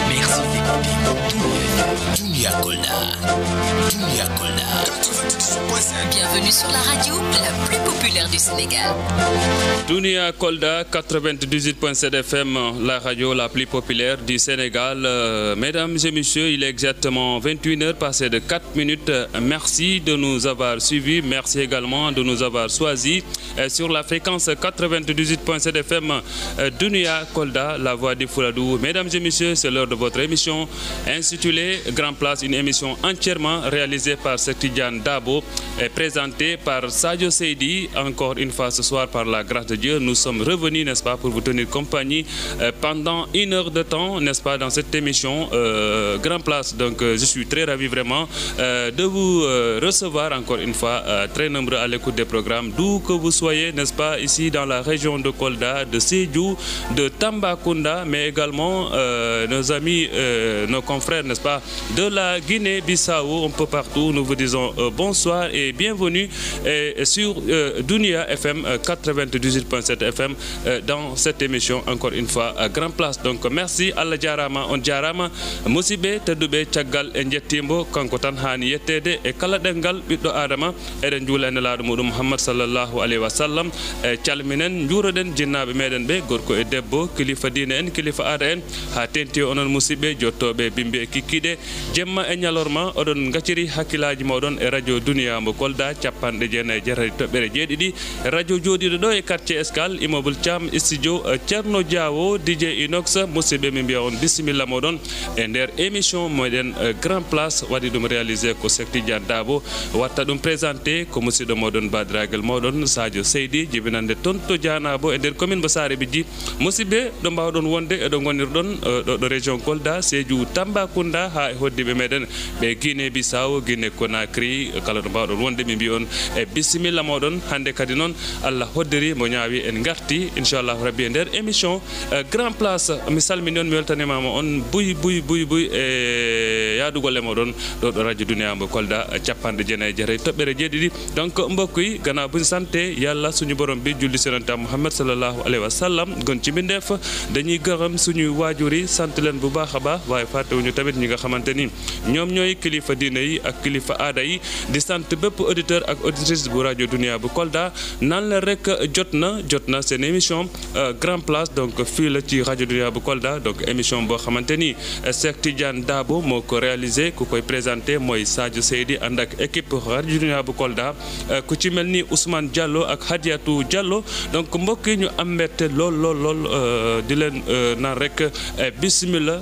Merci d'écouter Dunia Kolda. Dunia Kolda. Bienvenue sur la radio la plus populaire du Sénégal. Dunia Kolda 98.7 FM, la radio la plus populaire du Sénégal. Mesdames et messieurs, il est exactement 21h passé de 4 minutes. Merci de nous avoir suivis. Merci également de nous avoir choisis sur la fréquence 98.7 FM Dunia Kolda, la voix du Fouladou. Mesdames et messieurs, c'est l'heure de votre émission intitulée Grand Place, une émission entièrement réalisée par Tidiane Dabo et présentée par Sadio Seydi. Encore une fois ce soir, par la grâce de Dieu, nous sommes revenus, n'est-ce pas, pour vous tenir compagnie pendant 1 heure de temps, n'est-ce pas, dans cette émission Grand Place. Donc je suis très ravi vraiment de vous recevoir encore une fois, très nombreux à l'écoute des programmes, d'où que vous soyez, n'est-ce pas, ici dans la région de Kolda, de Sédhiou, de Tambacounda, mais également nos amis, nos confrères, n'est-ce pas, de la Guinée-Bissau, un peu partout. Nous vous disons bonsoir et bienvenue sur Dunia FM 98.7 FM dans cette émission, encore une fois, Grand Place. Donc merci, Allah jarama, on jarama, musibe tedduɓe caggal e jettimbo kanko tan hani yettede e kala ɗengal ɓiɗɗo adama eɗen juula e nelaɗo muɗum Muhammad sallallahu alayhi wa sallam calminen juuroɗen jinnaɓe meɗen ɓe gorko e debbo, kilifa diine en, kilifa aada en, ha tenti onon musidɓe jottoɓe bimbi e kikkiɗe jemma e ñalorma oɗon gacciri hakkillaji moɗon e radio Dunia mo Kolda 94.7 radio joɗiɗo ɗo e quartier Escale immeuble Thiam studio Thierno Diawo DJ Inox musidɓe min mbiya on bisimilla moɗon e nder émission moɗen Grand Place waɗi ɗum réalisé ko Tidiane Dabo, watta ɗum présenté ko musidɗo moɗon badiraguel moɗon Sadio Seydi jibinande toon to Dianabo e nder commune mo Sare Bidji. Musidɓe ɗo mbawɗon wonde eɗo gonirɗon ɗo région Kolda, Sédhiou, Tambacounda ha e hoddiɓe meɗen ɓe Guinée Bissau, Guinée Conakry, kala ɗo mbawɗon wonde mi mbi on e bisimilla moɗon. Hande kadi noon Allah hoddiri mo ñaawi en garti inchallahu rabbi e nder émission Grand Place. Mi salmini on, mi weltanimama on buy e yaadugol e moɗon ɗo radio Dunia mo Kolda 94.7. donc mbokk yi gannaaw buñ sante yàlla suñu borom bi julli senanta Muhammad sallallahu alayhi wa sallam gon ci mbindeef dañuy gërëm suñuy waajur yi sant leen bu baax a baax, waaye fàttewuñu tamit ñi nga xamante ni ñoom ñooy kilifa diine yi ak kilifa aada yi, di sant bépp auditeur ak auditrice bu radio Dunia bu Kolda. naan la rek jot na seen émission Grand Place, donc fii la ci radio Dunia bu Kolda. donc émission boo xamante ni Cheikh Tidiane Dabo moo ko réalisé, ku koy présenté mooy Sadio Seydi ànd ak équipe radio Dunia bu Kolda, ku ci mel ni Ousmane Diallo ak Hadiatou Diallo. donc mbokk yi ñu am mbette lool di leen naan rek bismillah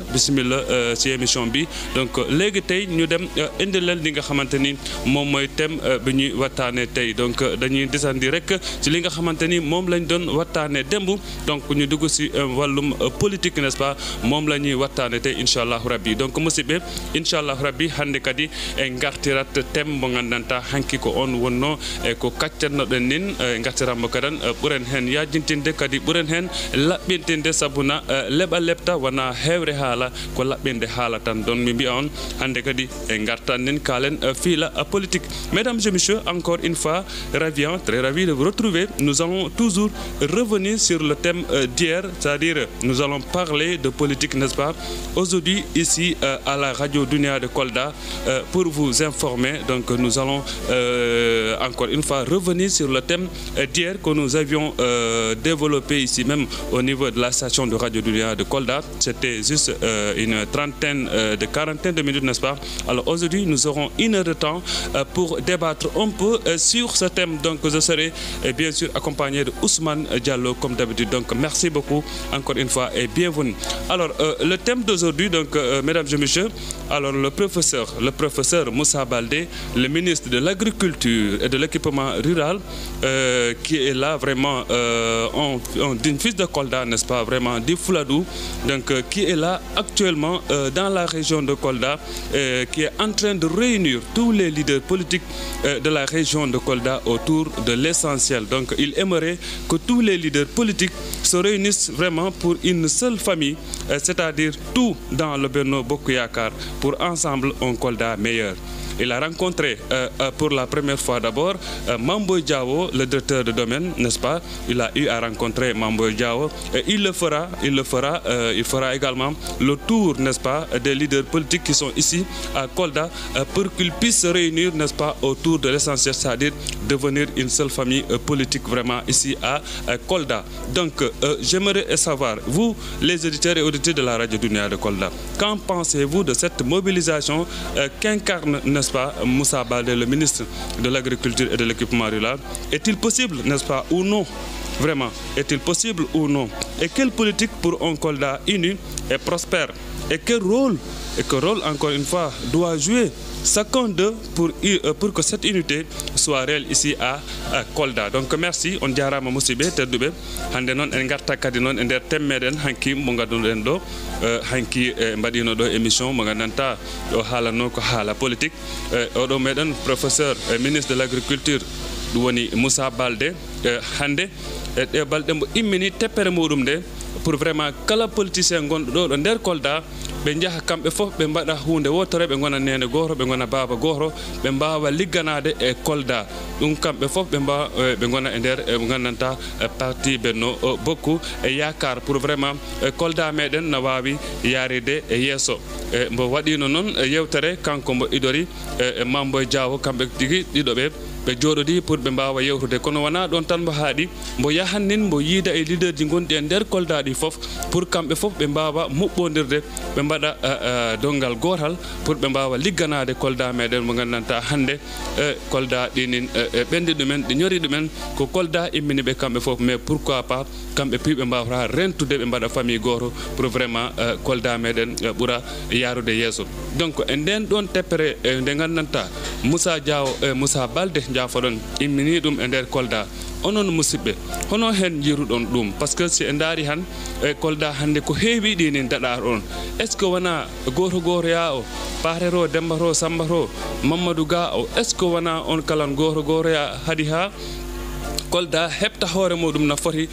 ci émission bi. donc léegi tey ñu dem indi leen li nga xamante ni moom mooy thème bi ñuy waxtaanee tey. donc dañuy desandi rek ci li nga xamante ni moom lañ doon waxtaanee démb. donc ñu dugg si wàllum politique, n'est-ce pas, moom la ñuy waxtaanee tey inchallahu rabbi. donc musidɓe inchallahu rabbi hannde kadi e gartirat thème mo ngandanta hanki ko on wonno e ko kaccannoɗen nin gartiranmo kadan ɓuren hen yajintinde kadi ɓuren hen laɓɓintinde, sabuna leɓa lepta wona hewre haala ko laɓɓinde haala tan. donc mi mbiya on hannde kadi e gartan nin kalen fiila politique. Mesdames et messieurs, encore une fois très ravi de vous retrouver. Nous allons toujours revenir sur le thème d'hier, c'est-à-dire nous allons parler de politique, n'est-ce pas, aujourd'hui ici à la radio Dunia de Kolda pour vous informer. donc nous allons encore une fois revenir sur le thème d'hier que nous avions développé ici même au niveau de la station de radio Dunia de Kolda. C'était juste une quarantaine de minutes, n'est-ce pas. Alors aujourd'hui nous aurons 1 heure de temps pour débattre un peu sur ce thème. donc je serai bien sûr accompagné de Ousmane Diallo comme d'habitude. donc merci beaucoup encore une fois et bienvenue. Alors le thème d'aujourd'hui, donc mesdames et messieurs, alors le professeur Moussa Baldé, le ministre de l'Agriculture et de l'Équipement rural, qui est là vraiment d'une fils de Kolda, n'est-ce pas, vraiment du Fouladou, donc qui est là actuellement dans la région de Kolda, qui est en train de réunir tous les leaders politiques de la région de Kolda autour de l'essentiel. Donc il aimerait que tous les leaders politiques se réunissent vraiment pour une seule famille, c'est-à-dire tout dans le Benno Bokk Yakaar, pour ensemble un Kolda meilleur. il a rencontré pour la première fois d'abord Mamboy Diao, le directeur de domaine, n'est-ce pas? Il a eu à rencontrer Mamboy Diao. Et il fera également le tour, n'est-ce pas, des leaders politiques qui sont ici à Kolda pour qu'ils puissent se réunir, n'est-ce pas, autour de l'essentiel, c'est-à-dire devenir une seule famille politique vraiment ici à Kolda. Donc, j'aimerais savoir, vous, les auditeurs et auditrices de la Radio Dunia de Kolda, qu'en pensez-vous de cette mobilisation qu'incarne, n'est-ce pas, Moussa Baldé, le ministre de l'Agriculture et de l'Équipement rural? Est-il possible, n'est-ce pas, ou non? Vraiment, est-il possible ou non? Et quelle politique pour un Kolda uni et prospère? Et quel rôle, encore une fois, doit jouer chacun d'eux pour que cette unité soit réelle ici à Kolda? Donc merci, on diara ma musibe tedduɓe hande noon en garta kadi noon e nder temmeɗen hanki mo gaddunoɗen ɗo hanki mbaɗino ɗo émission mo gandanta o haalanno ko haala politique oɗo meɗen professeur ministre de l'agriculture ɗum woni Moussa Baldé hande ɗe balɗe mbo immini teppere muɗum nde pour vraiment kala politicien gonɗo ɗo ɗo nder Kolda ɓe jaha kamɓe fof ɓe mbaɗa hunde wotore, ɓe gona nene goto, ɓe gona baba goto, ɓe mbawa ligganade e Kolda. ɗum kamɓe fof ɓe mbawa ɓe gona e nder ɓe gandanta parti Benno Bokk e yakar pour vraiment Kolda meɗen no wawi yaride e yesso. Mbo waɗino noon yewtere kanko mbo idori Mamboy Diao, kamɓe tigui ɗiɗoɓe ɓe jooɗodi pour ɓe mbawa yewtude, kono wona ɗon tan mbo haaɗi, mbo yahannin mbo yiida e leader ji gonɗi e nder Kolda ɗi fof pour kamɓe fof ɓe mbawa muɓɓodirde, ɓe mbaɗa dongal gotal pour ɓe mbawa ligganade Kolda meɗen mo gandanta hande Kolda ɗinin ɓendi ɗumen ɗi ñori ɗumen ko Kolda immini ɓe kamɓe fof, mais pourquoi pas kamɓe puis ɓe mbawata rentude ɓe mbaɗa famille goto pour vraiment Kolda meɗen ɓuura yarude yesso. Donc e nden ɗon teppere nde gandanta Moussa Diao Moussa Baldé jafoɗon immini ɗum e nder Kolda, onon musidɓe hono hen jiruɗon ɗum? Par ce que si en daari han e Kolda hande ko heewi ɗinin daɗar on, est ce que wona goto ya o Paare Demba to Samba to Mamadou Ga o, est ce que wona on kalan goto ya haadi ha Kolda heɓta hoore muɗum no foti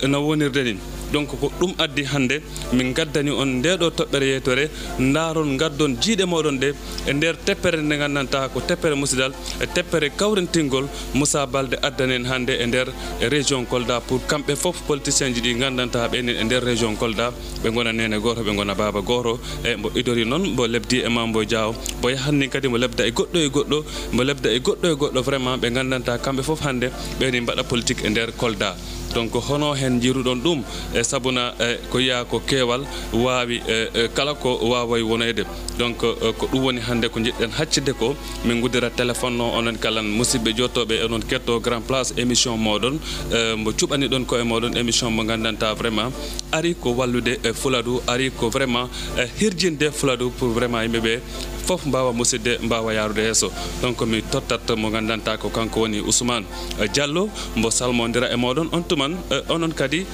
no wonirde ni? Donc ko ɗum addi hande min gaddani on ndeɗo toɓɓere yeytore ndaron gaddon jiiɗe moɗon ɗe e nder teppere nde gandanta ko teppere musidal e teppere kawrentingol Moussa Baldé addanen hande e nder région Kolda pour kamɓe fof politicien ji ɗi gandanta ɓenin e nder région Kolda ɓe gona nene goto, ɓe gona baba goto, e mbo idori noon mbo lebdi e Mamboy Diao, mbo yahanni kadi mbo lebda e goɗɗo e goɗɗo, mbo lebda e goɗɗo e goɗɗo, vraiment ɓe gandanta kamɓe fof hande ɓeni mbaɗa politique e nder Kolda. Donc hono hen jiruɗon ɗum e sabuna ko yiya ko keewal wawi kala ko wawoy wonede. Donc ko ɗum woni hande ko jiɗɗen haccide ko min guddira téléphone o onon kalan musidɓe jottoɓe onon ketto Grand Place émission moɗon mbo cuɓani ɗon ko e moɗon émission mo gandanta vraiment ari ko wallude Fuladu, ari ko vraiment hirjinde Fuladu pour vraiment yimɓeɓe fof mbawa musidde mbawa yarude yesso. Donc mi tottat mo gandanta ko kanko woni Ousmane Diallo mbo salmodira e moɗon on tuman onon kadi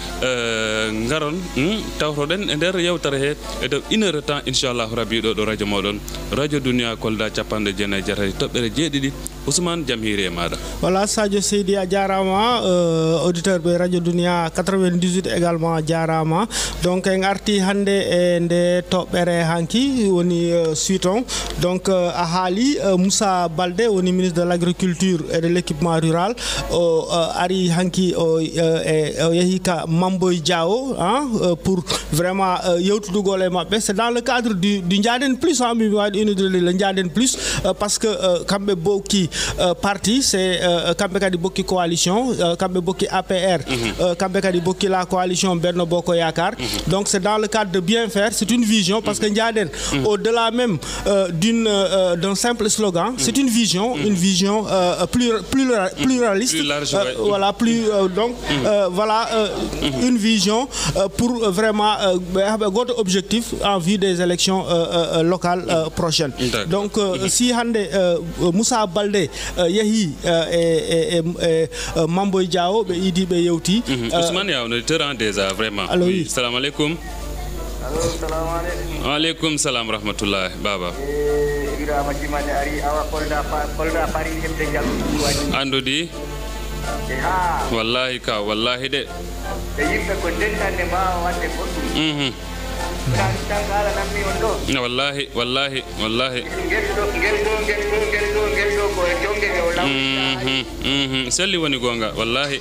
garon tawtoɗen e nder yewtere he e dow 1 heure de temps inchallah rabbi ɗo radio moɗon Radio Dunia Kolda 94.7 toɓɓere jeeɗiɗi. Ousmane jam hiiri e maɗa. Voilà, Sadio Seydi a jarama, auditeur ɓe Radio Dunia 98 également jarama. Donc en arti hande e nde toɓɓere hanki woni suite on. Donc a haali Moussa Baldé woni ministre de l'Agriculture et de l'Équipement rural o ari hanki o yehi ka Mamboy Diao pour vraiment yewtudugol e mabɓe. C'est dans le cadre du Ndiaden Plus, mi waɗi unide le Ndiaden Plus parce que kamɓe bokki parti, c'est kamɓe kadi bokki coalition, kamɓe bokki APR, kamɓe kadi bokki la coalition Benno Bokk Yakar. Donc c'est dans le cadre de bien faire, c'est une vision parce que Ndiaden au-delà même d'un simple slogan, c'est une vision pluraliste, plus large, voilà, une vision pour vraiment votre objectif en vue des élections locales prochaines. Donc si hande Moussa Baldé yehi e Mamboy Diao ɓe idi ɓe yewti. Ousmane ya on auditeur déjà vraiment. Allo oui. Salam alaikum. Allo, salam alaikum. Wa alaikum salam rahmatullah baba. Birama Jimane ari awa Kolda Paris hebde jallu. Andodi. Wallahi wallahi de. E yimɓe ko denkande ma wadde goɗɗum. wallahi wallahi wallahi selli woni gonga wallahi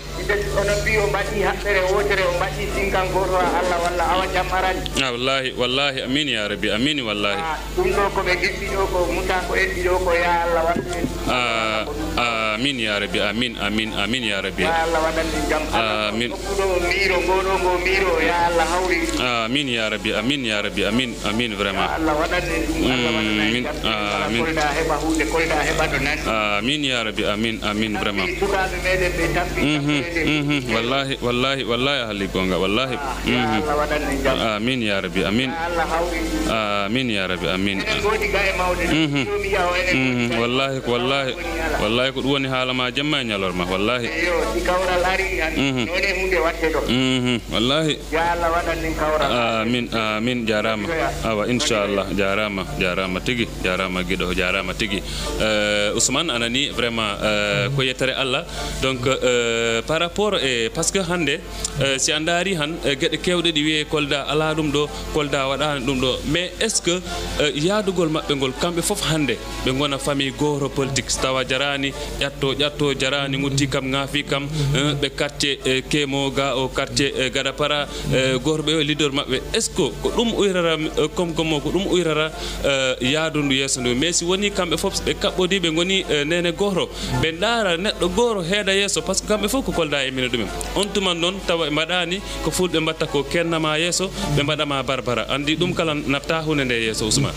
ono biyo mbadi haɓɓere wotere o mbadi sinkan goto Allah walla awa jam arani wallahi wallahi amin ya rabbi amin wallahi ɗum ɗo ko ɓe geddi ɗo ko muta ko eddi ɗo ko ya Allah waɗa amin ya rabbi amin amin amin ya rabbi ya Allah waɗanni jam amin ɗo miro goɗo go miro ya Allah hawri amin ya rabbi amin ya rabbi amin amin vraiment Allah waɗanni Allah waɗanni amin kolda heɓa hunde kolda heɓa ɗo nan amin ya rabbi amin amin vraiment sukaɓe meɗen ɓe tappi wallahi wallahi wallahi ahli gonga wallahi Allah waɗanni jam amin ya rabbi amin Allah hawri amin ya rabbi amin godi ga e mawde mi yawo enen wallahi wallahi wallahi ko ɗum woni haala ma jamma e ñalorma wallahi yo ɗi kawral ari han none hunde watte ɗo wallahi ya Allah waɗanni kawral amin amin jarama awa inchallah jarama jarama tigi jarama guiɗo jarama tigi Ousmane anani vraiment ko yettere Allah donc par rapport e par ce que hande si a daari han gueɗe kewɗe ɗi wiye Kolda ala ɗum ɗo Kolda waɗani ɗum ɗo mais est ce que yaadugol maɓɓe ngol kamɓe foof hande ɓe gona famille goro politique tawa jarani ƴatto jarani gutti kam ngaafi kam ɓe quartier kemo ga o quartier gada para goto ɓe leader maɓɓe est ce que ko ɗum uyrara comme ko ɗum uyrara yaadundu yeeso ndu mais si woni kamɓe foof ɓe kaɓɓodi ɓe goni nene goto ɓe ndaara neɗɗo goro heeɗa yeeso par ce que kamɓe fof ko Kolda emina ɗumen on tuman noon tawa mbaɗani ko fulɓe mbatta ko kennama yeeso ɓe mbaɗama barbara andi ɗum kala nafta hunde nde yeeso Ousmane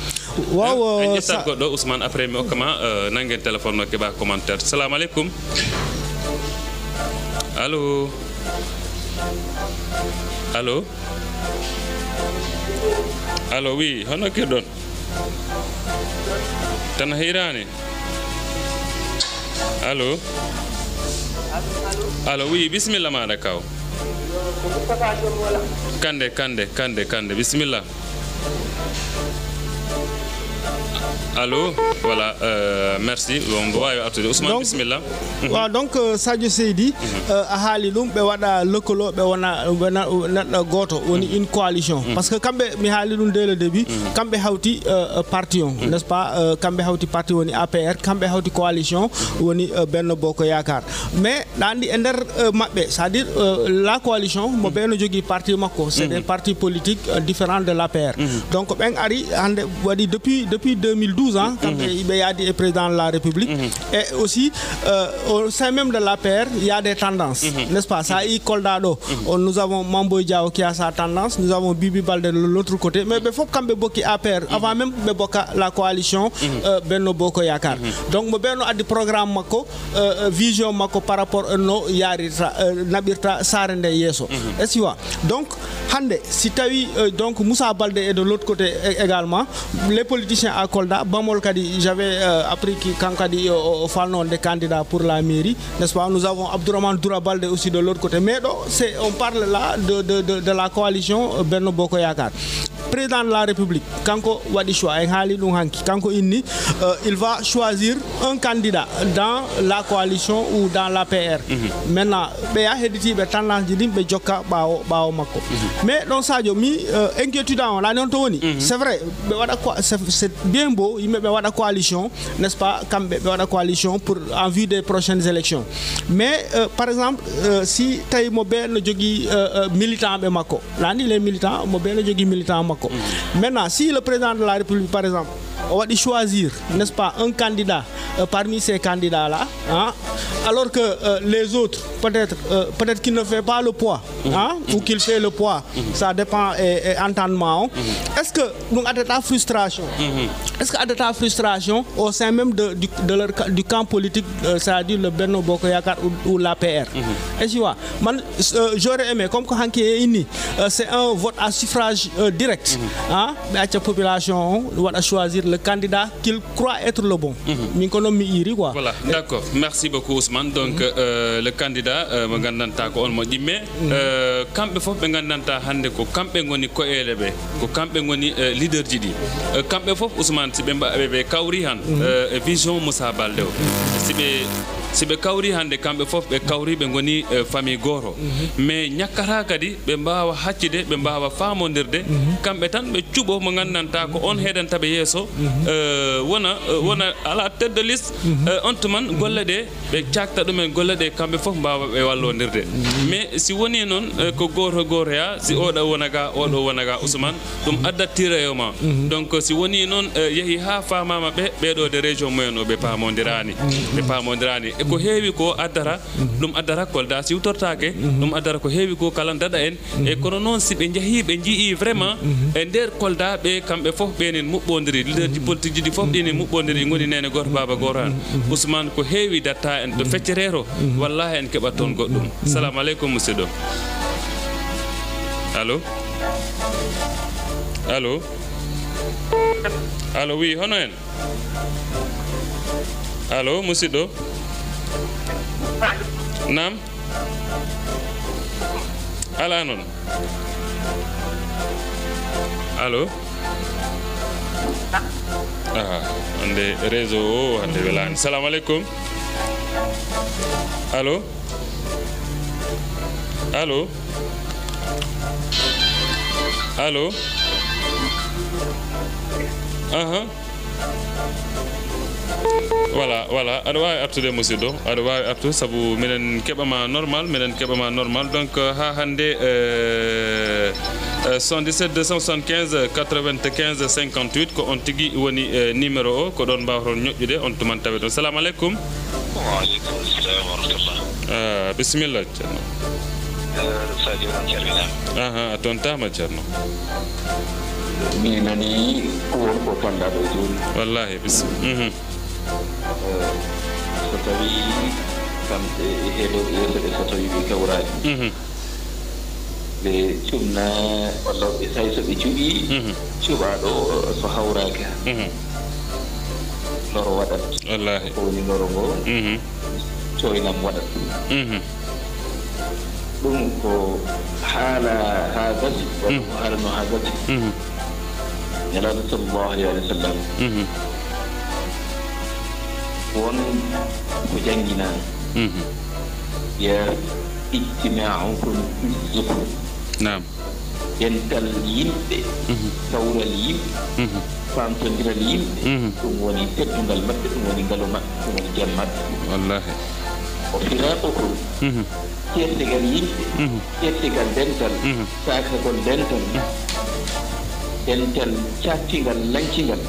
waaw en ƴettat goɗɗo Ousmane après mi hokkama nangen téléphone no keɓa commentaire salamu aleykum allo allo allo oui hono kirɗon tan hirani allo allo oui bisimilla maɗa kaw kande bisimilla allo voilà merci on wawi artude Ousmane bismillah donc Sadio Seydi a haali ɗum ɓe waɗa lekkolo ɓe wona neɗɗo goto woni une coalition parce que kamɓe mi haali ɗum dès le début kamɓe hawti parti on n'est ce pas kamɓe hawti parti woni APR kamɓe hawti coalition woni Benno Bokk Yakar mais ɗa andi e nder maɓɓe c'est à dire la coalition mo ɓeno jogui parti makko c'est des partis politiques différents de l'APR donc ɓen ari hande waɗi depuis 2012 kamɓe ɓe yaadi e président de la République et aussi au sein même de l'APR il y a des tendances n'est-ce pas ça y Kolda ɗo nous avons Mamboy Diao qui a sa tendance nous avons Bibi Baldé de l'autre côté mais ɓe fof kamɓe bokki APR avant même ɓe bokka la coalition Benno Bokk Yakar donc mo ɓeno addi programme makko vision makko par rapport no yarita naɓirta saare nde yeeso est-ce que wa donc hande si tawi donc Moussa Baldé est de l'autre côté également les politiciens à Kolda Bamol kadi j'avais appris kanko kadi o falno des candidats pour la mairie n'est-ce pas nous avons Abdourahmane Doura Baldé aussi de l'autre côté mais on parle là de la coalition Benno Bokk Yakar président de la République kanko waɗi choix en haali ɗum hanki kanko inni il va choisir un candidat dans la coalition ou dans l'APR maintenant ɓe ya hedditiɓe tendance ji ɗin ɓe jokka ɓawo makko mais ɗon Sadio mi inquiétude on la noon to woni c'est vrai ɓe waɗa c'est bien beau yimɓe ɓe waɗa coalition n'est-ce pas kamɓe ɓe waɗa coalition pour en vue des prochaines élections mais par exemple si tawi mo ɓe no jogui militant ɓe makko lani les militants mo ɓe no jogui militant makko maintenant si le président de la République par exemple on va choisir n'est-ce pas un candidat parmi ces candidats là alors que les autres peut-être qu'il ne fait pas le poids ou qu'il fait le poids ça dépend et entendement est-ce que nous avons de frustration est-ce qu'il y a de ta frustration au sein même du camp politique c'est-à-dire le Benno Bokk Yakar ou l'APR est-ce que j'aurais aimé comme quand c'est un vote à suffrage direct la population doit choisir le candidat qu'il croit être le bon voilà d'accord merci beaucoup Ousmane donc le candidat mo gandanta ko on mo ɗimme kamɓe fof ɓe gandanta hande ko kamɓe goni ko'ele ɓe ko kamɓe goni leader ji ɗi kamɓe fof Ousmane si ɓe kawri han vision Moussa Baldé o si ɓe siɓe kawri hannde kamɓe fof ɓe kawri ɓe ngoni famille goto mais ñakkata kadi ɓe mbawa haccide ɓe mbawa famodirde kamɓe tan ɓe cuuɓo mo gandanta ko on heɗantaɓe yeeso wona ala tête de liste on tuman golle ɗe ɓe cakta ɗumen golle ɗe kamɓe fof mbawa ɓe wallodirde mais si woni noon ko goto ya si oɗo wona ga oɗo wona ga Ousmane ɗum addat tirayoma donc si woni noon yeehi ha famama ɓeɗo de région mumen o ɓe pamodirani e ko heewi ko addata ɗum addata Kolda siwtortake ɗum addata ko heewi ko kala daɗa en e kono noon si ɓe jeehi ɓe jii vraiment e nder Kolda ɓe kamɓe fof ɓenen muɓɓodiri leader ji politique ji ɗi fof ɗini muɓɓodiri goni nene goto baba goto han Ousmane ko heewi datta en ɗo feccereto wallahi en keɓat toon goɗɗum. Assalamu aleykum musidɗo. allo oui hono en allo musidɗo nam ala noon allo hande réseau o hande welani. Salamu aleykum allo voilà aɗa wawi artude musidɗo aɗa wawi artude saabu minen keɓama normal donc ha hande 77 275 95 58 ko on tigui woni numéro o ko ɗon mbawton ñoƴƴude on tuman tawe ɗon. Salamu aleykum. Waaleykum salam wa rahmatullah. Bisimilla ceerno. Sadio on calminama. A tontama ceerno. mi nani ko woni ko panɗaɗo joni wallahi so tawi kamɓe heeɗoɓe yeesoɓe so tawi ɓe kawrani ɓe cumna walla ɓe tawi so ɓe cuuɓi cuuɓaɗo so hawraka loro waɗat wallahi ko woni loro ngo coynam waɗat ɗum ko haala ha gasi walla ko haalano ha gasi nelaɗo sallllahu alayhi wa sallam won ko jangguina ya ijtima'ukum izzukum nam dental yimɓe kawral yimɓe famtodiral yimɓe ɗum woni teddugal maɓɓe ɗum woni ngalo maɓɓe ɗum woni jam maɓɓe wallahi o firaqukum kettegal yimɓe kettegal dental sakagol dental dental cattigal lancingal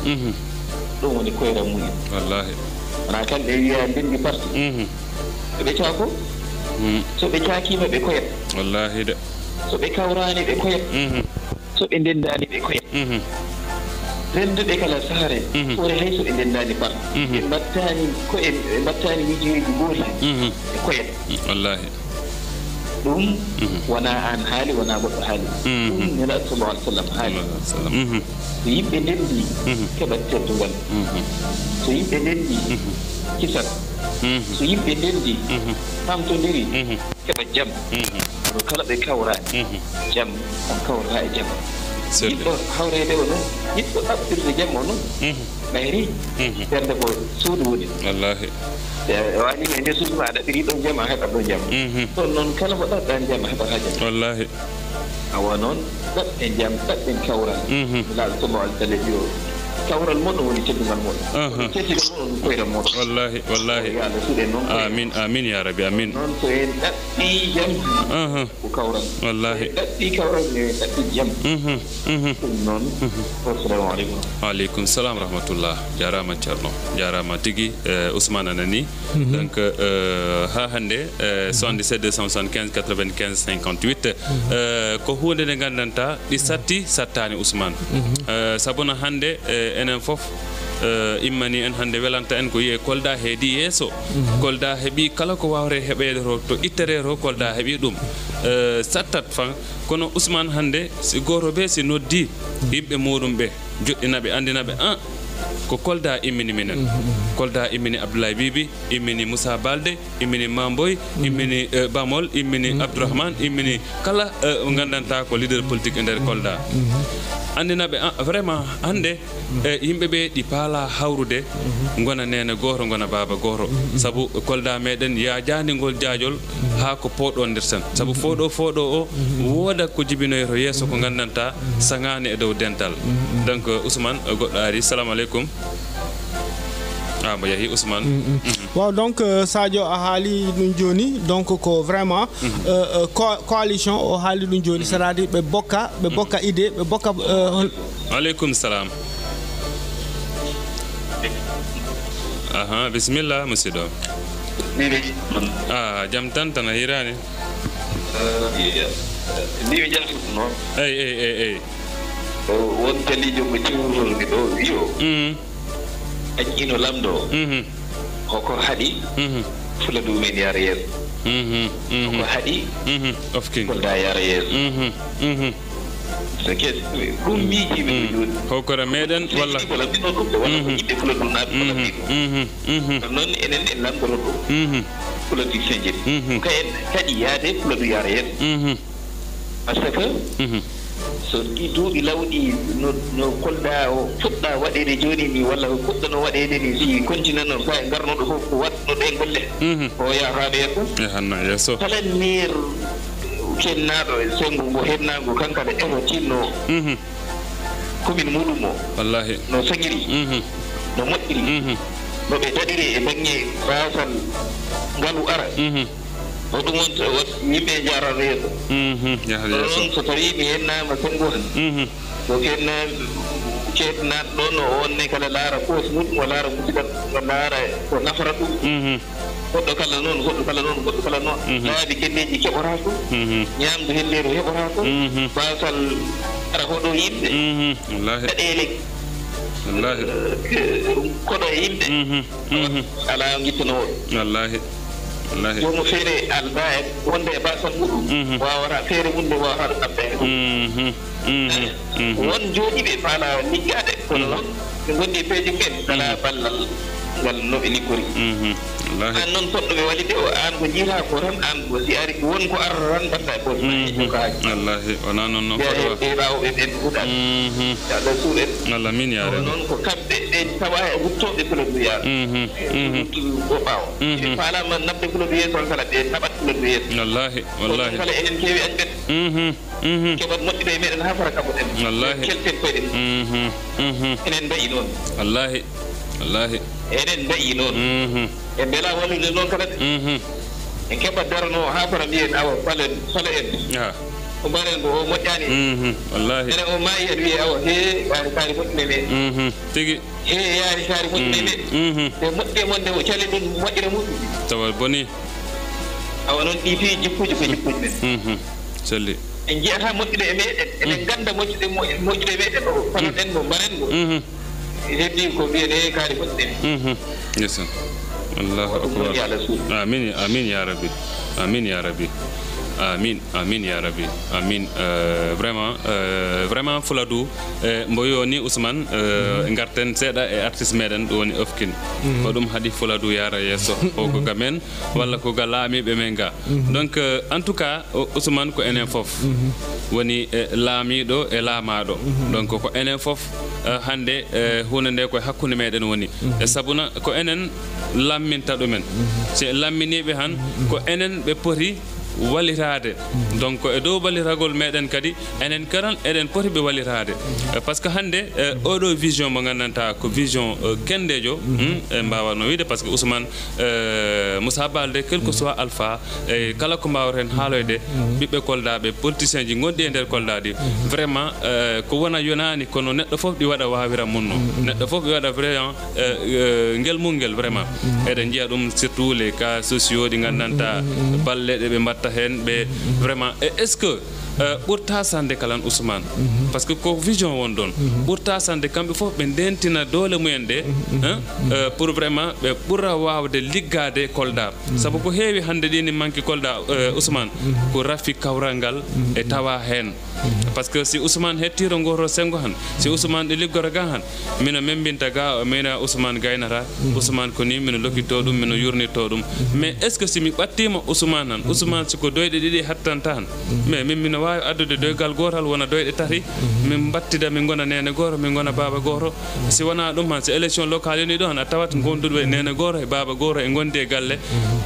ɗum woni koyra mumen wallahi wona kamɓe wiya ndendi parti ɓe caako so ɓe caakima ɓe koyat wallahi de so ɓe kawrani ɓe koyat so ɓe ndendani ɓe koyat renduɓe kala saare ɓore hay so ɓe ndendani parti ɓe mbattani koye ɓe mbattani mijireji gooti ɓe koyat wallahi ɗum wona an haali wona goɗɗo haali ɗum nelaɗo sallallahu alih w sallam haali so yimɓe ndendi keɓat teddugal so yimɓe ndendi kisat so yimɓe ndendi famtodiri keɓa jam oɗo kala ɓe kawrani jam on kawrata e jam yiɗɗo hawrede o noon yiɗɗo ɗaɓɓirde jam o noon ɓayri ɓerde ko suudu woni wallahi wanima e nde suudu ma a ɗaɓɓiri ɗon jam a heɓat ɗon jam ɗon noon kala mo ɗaɓɗani jam a heɓata jam wallahi awa noon ɗaɓɓen jam ɗaɓɓen kawral laaɗo sallallahu alih w sallam ɓi o kawral moɗon woni teddugal moɗon teddugal moɗon ɗum koyral moɗon wallahi yo Allah suuɗe noon amin ya rabbi amin noon so en ɗaɓɓi jam ko kawral wallahi ɗaɓɓi kawral ne ɗaɓɓi jam ɗum noon assalamu aleykum waaleykum salam rahmatullah jarama ceerno jarama tigui Ousmane anani donc ha hande 77 275 95 58 ko hunde nde gandanta ɗi satti sattani Ousmane sabuna hande enen fof immani en hande welanta en ko wiye Kolda heedi yeeso Kolda heeɓi kala ko wawre heɓede to ittere to Kolda heeɓi ɗum sattat fan kono Ousmane hande si goto ɓe si noddi yimɓe muɗum ɓe joɗɗinaɓe andinaɓe ko Kolda immini minen Kolda immini Abdoulaye Bibi immini Moussa Balde immini Mamboy immini Bamol immini Abdourahmane immini kala gandanta ko leader politique e nder Kolda andinaɓe vraiment hande yimɓe ɓe ɗi paala hawrude gona nene goto gona baba goto saabu Kolda meɗen ya jandigol jaajol ha ko poɗo nder tan saabu foɗo o woda ko jibinoyo to yesso ko gandanta sagani e dow dental donc Ousmane goɗɗo ari salamu aleykum mbo yeehi Ousmane waaw donc Sadio a haali ɗum joni donc ko vraiment coalition o haali ɗum joni c'est-à-dire ɓe bokka idée ɓe bokka aleykum salam bisimilla musidɗo jaam tan tan a hirani ndimi jaltuɗo noon eyi won talijo mo ciwrolmi ɗo wiyo aƴƴino lamɗo hoko haɗi fula ɗumen yara yeeso hoko haɗi Kolda yara yeeso so kes ɗum miiji ɓe joni hokora meɗen walla ko lambino ɗum de walla ko yimɓe fula ɗum naɓe ko lambino noon enen en lamdoto ɗum politicien jeɗi kayen haɗi yaade fula ɗum yara yeeso par ce que so ɗi duuɓi lawɗi no Kolda o fuɗɗa waɗede joni ni walla fuɗɗano waɗede ni si continue noon fa e garnoɗo fof ko watno ɗe golle o yataɓe yeeso hanna yeeso talanir kennaɗo e sengo ngo hennago kankane emo tinno commune muɗum o wallahi no sañiri no moƴƴiri no ɓe daɗiri e banggue basal ngalu ara o ɗum won yimɓe jarano yeeso noon so tawi mi hennama sengo han so kenna ceetnaɗo ɗon o wonne kala laara poos muɗum o laara musiɗat o laara ko nafara ɗum goɗɗo kala noon goɗɗo kala noon laabi kelleji keɓorako ñamdu helleru heɓorako basal ara hoɗo yimɓe gaɗele koɗo e yimɓe ala guittanowo wallahi jomo feere alba e wonde e basal muɗum wawata feere mum nde wawata ɗo ɗaɓɓere won jooɗiɓe faala liggade kono noon ɓe gondi peeji men kala ballal ngal noɓe liggori an noon poɗɗoɓe walide o an ko jiita ko tan an ko si ari won ko arata tan mbatta e poos maji wallahi wona noon noon ɓe ɓawɓe ɓen huɗan Allah suuɗen Allah min yaare noon ko kamɓe ɓe tawa e wuttoɓe fulodu yaar wuttudu o ɓaawa ɓe falama nabde fulodu yeeso kala ɓe taɓat fulodu yeeso wallahi kala enen keewi añ ɓen keɓat moƴƴuɗo e meɗen ha fara kaɓoɗen wallahi kelten koyɗen enen mbayi noon wallahi enen mbayi noon e beela wallude noon kala de en keɓat darano ha fara mbiyen awa fala en ko mbaren ko o moƴƴani wallahi ene o maayi en wiye awa he yaari kaari moƴƴine nde tigi he yaari kaari moƴƴine nde te moƴƴe mon nde o cali ɗum moƴƴere muɗum tawa boni awa noon ɗi fi jikkuji ko jikkuji men celli en jiyata moƴƴude e meɗen eɗen ganda moƴƴude e meɗen o fanoɗen mo mbaren ngo heddi ko mbiyene kaari moƴƴine yesa allahu akbar amin ya rabbi amin ya rabbi amin vraiment Fuladu mbo yoni Ousmane garten seeɗa e artiste meɗen ɗo woni Ofkin ko ɗum haɗi Fuladu yara yesso o ko gamen walla ko ga laamiɓe men ga donc en tout cas Ousmane ko enen foof woni laamiɗo e laamaɗo donc ko enen foof hande hunde nde koye hakkude meɗen woni e sabuna ko enen lamminta ɗumen si lamminiɓe han ko enen ɓe poti wallirade donc e dow walliragol meɗen kadi enen karan eɗen poti ɓe wallirade par ce que hande oɗo vision mo gandanta ko vision kendejo e mbawatno wiide par ce que Ousmane Moussa Baldé quel que soit alpha e kala ko mbawten haaloyde ɓiɓɓe Kolda ɓe politicien ji gonɗi e nder Kolda ɗi vraiment ko wona yonani kono neɗɗo foof ɗi waɗa wawira munno neɗɗo foof ɗi waɗa vraiment ngel mum vraiment eɗen jiiya ɗum surtout les cas sociaux ɗi gandanta balle ɗe ɓe mbatta hen ɓe vraiment est ce que ɓurta sande kalan Ousmane par ce que ko vision won ɗon ɓurta sande kamɓe fof ɓe ndentina doole mumen ɗe pour vraiment ɓe ɓura wawde liggade Kolda saabu ko heewi hande ɗini manque Kolda Ousmane ko rafi kawral ngal e tawa hen par ce que si Ousmane hettiro ngoro sengo han si Ousmane ɗo liggoro ga han mino membinta ga mina Ousmane gaynata Ousmane koni mino lokkito ɗum mino yurnito ɗum mais est ce que si mi ɓattima Ousmane han Ousmane siko doyɗe ɗiɗi hattanta han mais min mino wawi addude doygal gotal wona doyɗe tati min battida min gona nene goro min gona baba goro si wona ɗum han si élection locale yoni ɗo han a tawat gonduɗo nene goro e baba goro e gondi e galle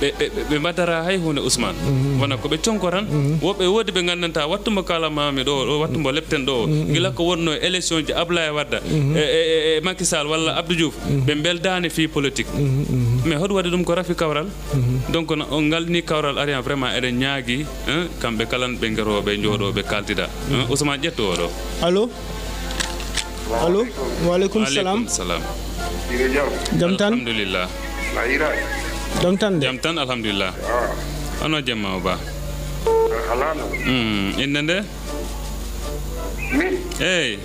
ɓe mbaddata hay hunde Ousmane wona koɓe conkoran woɓɓe woodi ɓe gandanta wattumo kalamami ɗo wattumo lepten ɗo gila ko wonno élection ji Ablaye Wadda e Macky Sall walla Abdou Diouf ɓe beldani fi politique mais hoɗum waɗi ɗum ko rafi kawral donc on ngalni kawral ari vraiment eɗen ñaagui kamɓe kalan ɓe garoɓe jooɗoɓe kaltida Ousmane ƴetto oɗo allo allo waaleykum salam jam tan alhamdulillah jam tan de jam tan alhamdulillah ono jemma o ba alano inde nde min eyyi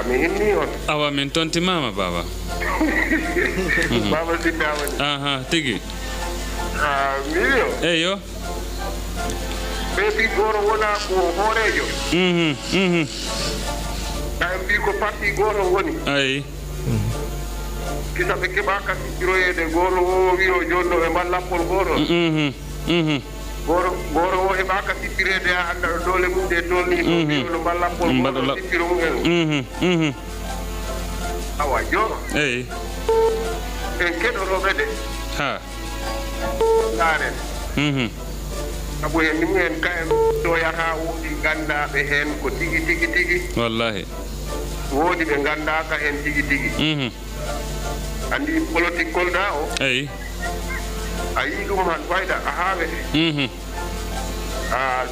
mi hinni on awa min tontimama baba baba siddawani aha tigi miyo eyyo ɓe goro wona ko hoorejo en mbi ko parti goto woni ayi kisa ɓe keɓa kasiɗiroyede goto o wiro jonno ɓe mballappol goto goro o heɓa ka sippirede a anda ɗo doole mum de tolni ɗo wiro no mballappol goto sippiro mumen awa jono eyyi en keɗotoɓe de ha garen sabu hen ni mumen ka en ɗoyata woodi gandaɓe hen ko tigi tigi tigi wallahi woodi ɓe gandaka hen tigi tigi andi politique Kolda o eyyi a yii ɗum han fayda a haawete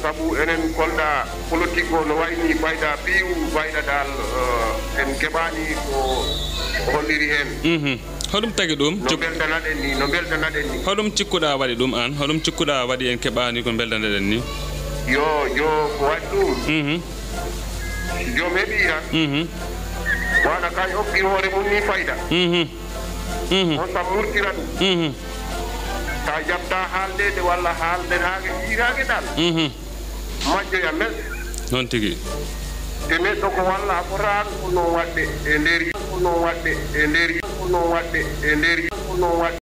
sabu enen Kolda politique o no wayni fayda piiw fayda dal en keɓani ko holliri hen hoɗum tagi ɗum no beldanaɗen ni hoɗum cikkuɗa waɗi ɗum an hoɗum cikkuɗa waɗi en keɓani ko beldaneɗen ni yo ko waɗi ɗum jom heeɓi tan waɗa kañ hokki hoore mum ni fayda on sam murtira ɗum ta jabta haaldede walla haalden haage jiirage dal majjoya mes noon tigui te neɗɗo ko walla a fotaani ko non waɗde e nder ko non waɗde e nder ko non waɗde e nder ko non waɗde